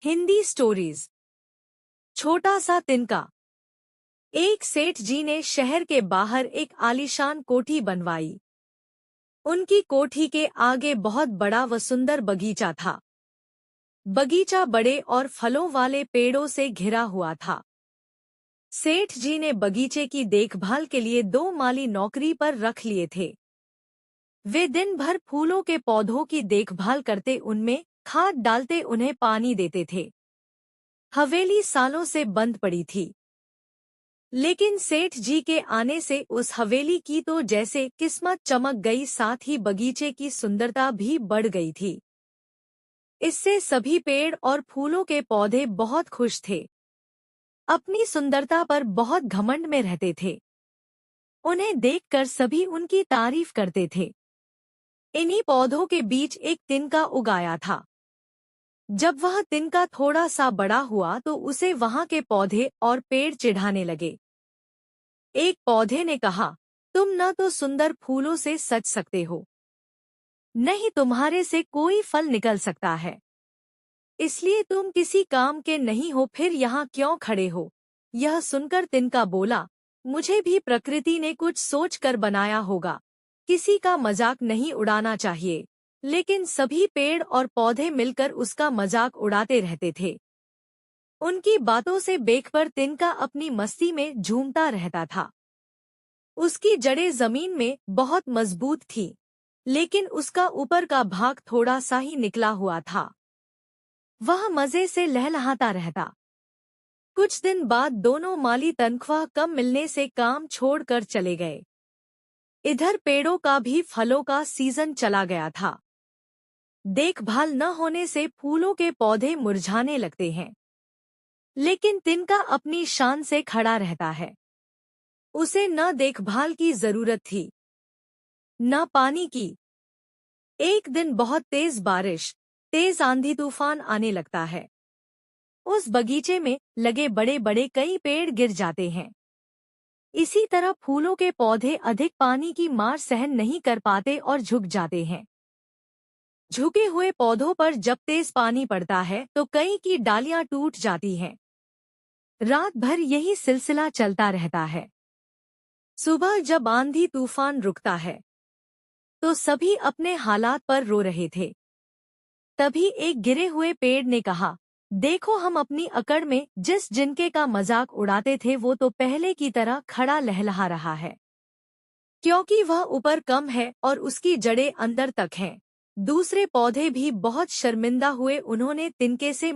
Hindi stories. छोटा सा तिनका। एक सेठ जी ने शहर के बाहर एक आलीशान कोठी बनवाई। उनकी कोठी के आगे बहुत बड़ा व सुंदर बगीचा था। बगीचा बड़े और फलों वाले पेड़ों से घिरा हुआ था। सेठ जी ने बगीचे की देखभाल के लिए 2 माली नौकरी पर रख लिए थे। वे दिन भर फूलों के पौधों की देखभाल करते, उनमें खाद डालते, उन्हें पानी देते थे। हवेली सालों से बंद पड़ी थी, लेकिन सेठ जी के आने से उस हवेली की तो जैसे किस्मत चमक गई, साथ ही बगीचे की सुंदरता भी बढ़ गई थी। इससे सभी पेड़ और फूलों के पौधे बहुत खुश थे। अपनी सुंदरता पर बहुत घमंड में रहते थे। उन्हें देखकर सभी उनकी तारीफ करते थे। इन्हीं पौधों के बीच एक तिनका उगाया था। जब वह तिनका थोड़ा सा बड़ा हुआ तो उसे वहां के पौधे और पेड़ चिढ़ाने लगे। एक पौधे ने कहा, तुम न तो सुंदर फूलों से सज सकते हो, नहीं तुम्हारे से कोई फल निकल सकता है, इसलिए तुम किसी काम के नहीं हो, फिर यहाँ क्यों खड़े हो। यह सुनकर तिनका बोला, मुझे भी प्रकृति ने कुछ सोच कर बनाया होगा, किसी का मजाक नहीं उड़ाना चाहिए। लेकिन सभी पेड़ और पौधे मिलकर उसका मजाक उड़ाते रहते थे। उनकी बातों से बेखबर तिनका अपनी मस्ती में झूमता रहता था। उसकी जड़ें जमीन में बहुत मजबूत थीं, लेकिन उसका ऊपर का भाग थोड़ा सा ही निकला हुआ था। वह मजे से लहलहाता रहता। कुछ दिन बाद दोनों माली तनख्वाह कम मिलने से काम छोड़कर चले गए। इधर पेड़ों का भी फलों का सीजन चला गया था। देखभाल न होने से फूलों के पौधे मुरझाने लगते हैं, लेकिन तिनका अपनी शान से खड़ा रहता है। उसे न देखभाल की जरूरत थी, न पानी की। एक दिन बहुत तेज बारिश, तेज आंधी तूफान आने लगता है। उस बगीचे में लगे बड़े बड़े कई पेड़ गिर जाते हैं। इसी तरह फूलों के पौधे अधिक पानी की मार सहन नहीं कर पाते और झुक जाते हैं। झुके हुए पौधों पर जब तेज पानी पड़ता है तो कई की डालियां टूट जाती हैं। रात भर यही सिलसिला चलता रहता है। सुबह जब आंधी तूफान रुकता है तो सभी अपने हालात पर रो रहे थे। तभी एक गिरे हुए पेड़ ने कहा, देखो हम अपनी अकड़ में जिस जिनके का मजाक उड़ाते थे वो तो पहले की तरह खड़ा लहलहा रहा है, क्योंकि वह ऊपर कम है और उसकी जड़ें अंदर तक हैं। दूसरे पौधे भी बहुत शर्मिंदा हुए। उन्होंने तिनके से